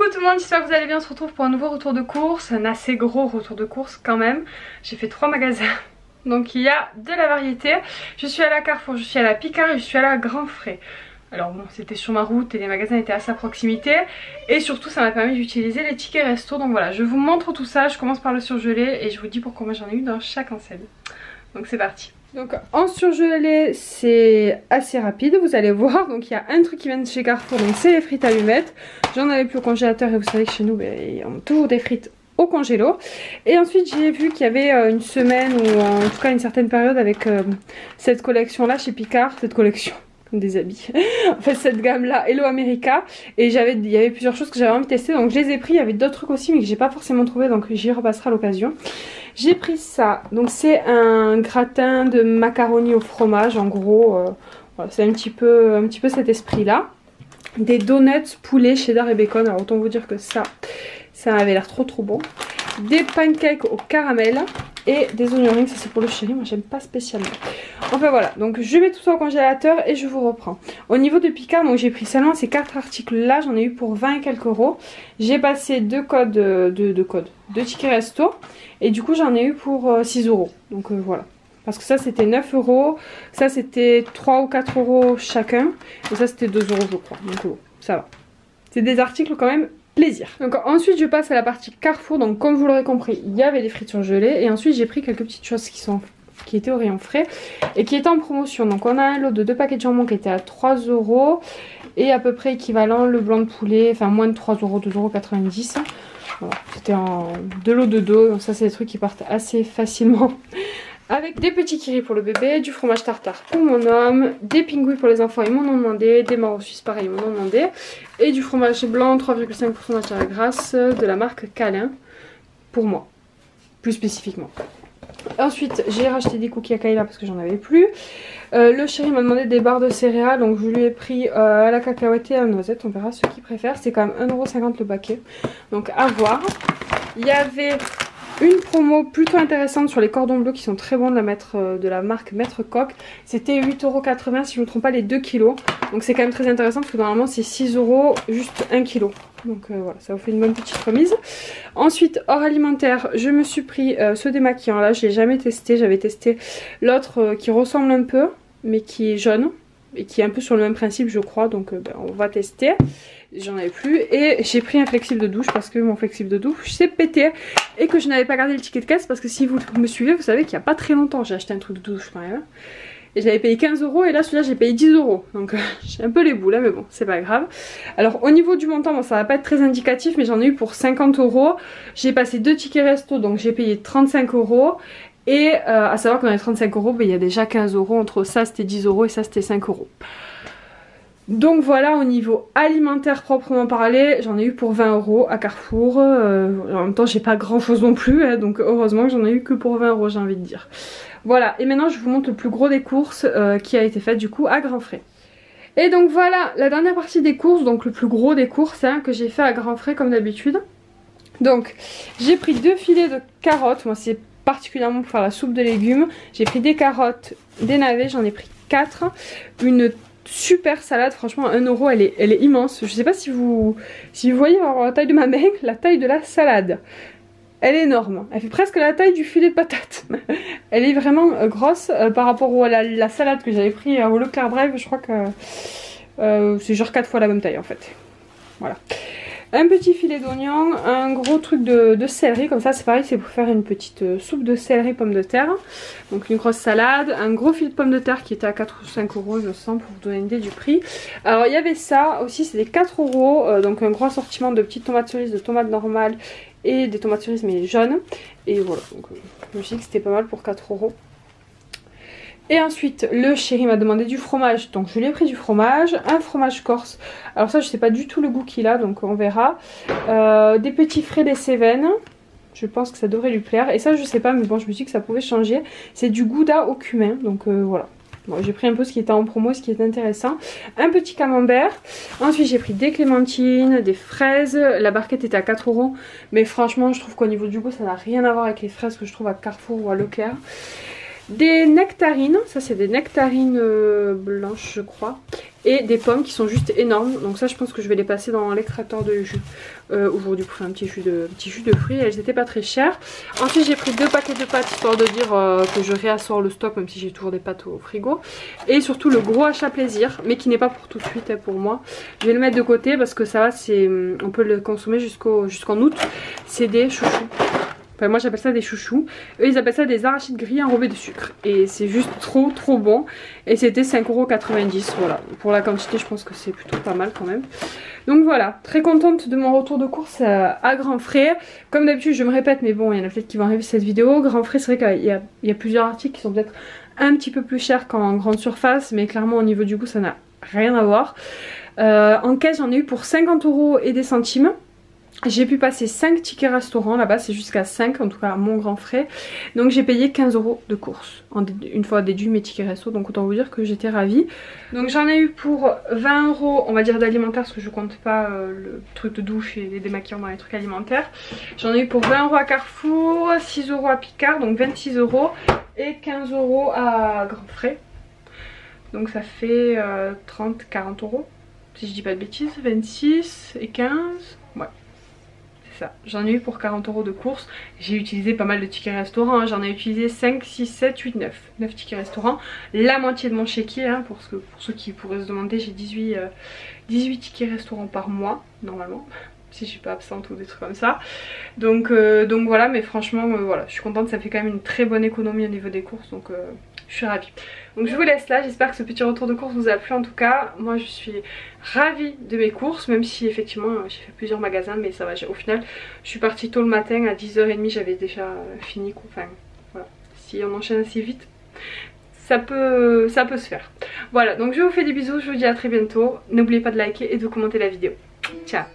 Coucou tout le monde, j'espère que vous allez bien. On se retrouve pour un nouveau retour de course, un assez gros retour de course quand même. J'ai fait 3 magasins, donc il y a de la variété. Je suis à la Carrefour, je suis à la Picard et je suis à la Grand Frais. Alors bon, c'était sur ma route et les magasins étaient à sa proximité. Et surtout ça m'a permis d'utiliser les tickets resto. Donc voilà, je vous montre tout ça, je commence par le surgelé et je vous dis pour combien j'en ai eu dans chaque enseigne. Donc c'est parti. Donc en surgelé c'est assez rapide, vous allez voir. Donc il y a un truc qui vient de chez Carrefour, donc c'est les frites allumettes. J'en avais plus au congélateur et vous savez que chez nous on a toujours des frites au congélo. Et ensuite j'ai vu qu'il y avait une semaine ou en tout cas une certaine période avec cette collection là chez Picard, cette collection des habits, en fait cette gamme là Hello America, et il y avait plusieurs choses que j'avais envie de tester, donc je les ai pris. Il y avait d'autres trucs aussi mais que j'ai pas forcément trouvé, donc j'y repasserai à l'occasion. J'ai pris ça, donc c'est un gratin de macaroni au fromage en gros, voilà, c'est un petit peu cet esprit là. Des donuts poulet cheddar et bacon, alors autant vous dire que ça avait l'air trop bon. Des pancakes au caramel et des oignons rings, ça c'est pour le chéri, moi j'aime pas spécialement. Enfin voilà, donc je mets tout ça au congélateur et je vous reprends. Au niveau de Picard, donc j'ai pris seulement ces 4 articles là, j'en ai eu pour 20 et quelques euros. J'ai passé 2 codes, 2 tickets resto et du coup j'en ai eu pour 6 euros. Donc voilà. Parce que ça c'était 9 euros, ça c'était 3 ou 4 euros chacun et ça c'était 2 euros je crois. Donc bon, ça va. C'est des articles quand même plaisir. Donc ensuite je passe à la partie Carrefour. Donc comme vous l'aurez compris, il y avait des frites surgelées et ensuite j'ai pris quelques petites choses qui étaient au rayon frais et qui étaient en promotion. Donc on a un lot de 2 paquets de jambon qui était à 3 euros et à peu près équivalent le blanc de poulet, enfin moins de 3 euros, 2,90 €. Voilà, c'était en 2 lots de 2, donc ça c'est des trucs qui partent assez facilement. Avec des petits kiris pour le bébé, du fromage tartare pour mon homme, des pingouins pour les enfants, ils m'en ont demandé, des marots suisses pareil, ils m'en ont demandé, et du fromage blanc 3,5% matière grasse de la marque Câlin pour moi, plus spécifiquement. Ensuite j'ai racheté des cookies à Kayla parce que j'en avais plus. Le chéri m'a demandé des barres de céréales, donc je lui ai pris à la cacahuète et à la noisette, on verra ce qu'il préfère. C'est quand même 1,50 € le paquet, donc à voir. Il y avait une promo plutôt intéressante sur les cordons bleus qui sont très bons de la marque Maître Coq. C'était 8,80 € si je ne me trompe pas les 2 kilos. Donc c'est quand même très intéressant parce que normalement c'est 6 € juste 1 kilo. Donc voilà, ça vous fait une bonne petite remise. Ensuite, hors alimentaire, je me suis pris ce démaquillant là. Je ne l'ai jamais testé. J'avais testé l'autre qui ressemble un peu mais qui est jaune et qui est un peu sur le même principe je crois. Donc on va tester. J'en avais plus et j'ai pris un flexible de douche parce que mon flexible de douche s'est pété et que je n'avais pas gardé le ticket de caisse parce que si vous me suivez vous savez qu'il n'y a pas très longtemps j'ai acheté un truc de douche quand même et j'avais payé 15 € et là celui-là j'ai payé 10 € donc j'ai un peu les boules là mais bon c'est pas grave. Alors au niveau du montant bon, ça va pas être très indicatif mais j'en ai eu pour 50 €. J'ai passé 2 tickets resto donc j'ai payé 35 € et à savoir que dans les 35 € il y a déjà 15 € entre ça c'était 10 € et ça c'était 5 €. Donc voilà, au niveau alimentaire proprement parlé, j'en ai eu pour 20 € à Carrefour. En même temps, j'ai pas grand chose non plus, hein, donc heureusement que j'en ai eu que pour 20 €, j'ai envie de dire. Voilà, et maintenant je vous montre le plus gros des courses qui a été fait du coup à Grand Frais. Et donc voilà, la dernière partie des courses, donc le plus gros des courses hein, que j'ai fait à Grand Frais comme d'habitude. Donc j'ai pris 2 filets de carottes, moi c'est particulièrement pour faire la soupe de légumes. J'ai pris des carottes, des navets, j'en ai pris 4. Une super salade, franchement 1 €, elle est immense. Je sais pas si vous voyez la taille de ma main, la taille de la salade. Elle est énorme, elle fait presque la taille du filet de patate. Elle est vraiment grosse par rapport à la salade que j'avais pris au Leclerc Brève, je crois que c'est genre 4 fois la même taille en fait. Voilà. Un petit filet d'oignon, un gros truc de céleri, comme ça c'est pareil, c'est pour faire une petite soupe de céleri pommes de terre. Donc une grosse salade, un gros filet de pommes de terre qui était à 4 ou 5 € je me sens, pour vous donner une idée du prix. Alors il y avait ça aussi, c'était 4 €, donc un gros assortiment de petites tomates cerises, de tomates normales et des tomates cerises mais jaunes. Et voilà, donc je me suis dit que c'était pas mal pour 4 €. Et ensuite le chéri m'a demandé du fromage, donc je lui ai pris du fromage, un fromage corse. Alors ça je sais pas du tout le goût qu'il a donc on verra. Des petits frais des Cévennes, je pense que ça devrait lui plaire. Et ça je sais pas mais bon je me suis dit que ça pouvait changer. C'est du gouda au cumin donc voilà. Bon, j'ai pris un peu ce qui était en promo, ce qui est intéressant. Un petit camembert. Ensuite j'ai pris des clémentines, des fraises. La barquette était à 4 €. Mais franchement je trouve qu'au niveau du goût ça n'a rien à voir avec les fraises que je trouve à Carrefour ou à Leclerc. des nectarines, ça c'est des nectarines blanches je crois, et des pommes qui sont juste énormes. Donc ça je pense que je vais les passer dans l'extracteur de jus aujourd'hui pour faire un petit jus de fruits. Elles étaient pas très chères. Ensuite j'ai pris 2 paquets de pâtes histoire de dire que je réassors le stock même si j'ai toujours des pâtes au frigo. Et surtout le gros achat plaisir, mais qui n'est pas pour tout de suite pour moi. Je vais le mettre de côté parce que ça va, on peut le consommer jusqu'en août. C'est des chouchous. Enfin, moi j'appelle ça des chouchous. Eux ils appellent ça des arachides grillés enrobés de sucre. Et c'est juste trop bon. Et c'était 5,90 €. Voilà. Pour la quantité je pense que c'est plutôt pas mal quand même. Donc voilà, très contente de mon retour de course à Grand Frais. Comme d'habitude je me répète mais bon il y en a peut-être qui vont arriver cette vidéo. Grand Frais c'est vrai qu'il y a plusieurs articles qui sont peut-être un petit peu plus chers qu'en grande surface. Mais clairement au niveau du goût ça n'a rien à voir. En caisse j'en ai eu pour 50 € et des centimes. J'ai pu passer 5 tickets restaurants là-bas, c'est jusqu'à 5 en tout cas à mon Grand Frais. Donc j'ai payé 15 € de course une fois déduit mes tickets resto, donc autant vous dire que j'étais ravie. Donc j'en ai eu pour 20 € on va dire d'alimentaire parce que je compte pas le truc de douche et les démaquillants dans les trucs alimentaires. J'en ai eu pour 20 € à Carrefour, 6 € à Picard, donc 26 € et 15 € à Grand Frais. Donc ça fait 30-40 € si je dis pas de bêtises, 26 et 15, ouais. J'en ai eu pour 40 € de course. J'ai utilisé pas mal de tickets restaurants, hein. J'en ai utilisé 5, 6, 7, 8, 9 tickets restaurants. La moitié de mon chéquier, hein, pour ceux qui pourraient se demander, j'ai 18 tickets restaurants par mois normalement, si je suis pas absente ou des trucs comme ça. Donc voilà, mais franchement voilà, je suis contente, ça fait quand même une très bonne économie au niveau des courses, donc je suis ravie. Donc je vous laisse là, j'espère que ce petit retour de course vous a plu. En tout cas moi je suis ravie de mes courses, même si effectivement j'ai fait plusieurs magasins, mais ça va, au final je suis partie tôt le matin, à 10 h 30 j'avais déjà fini, enfin voilà, si on enchaîne assez vite ça peut se faire. Voilà, donc je vous fais des bisous, je vous dis à très bientôt, n'oubliez pas de liker et de commenter la vidéo. Ciao.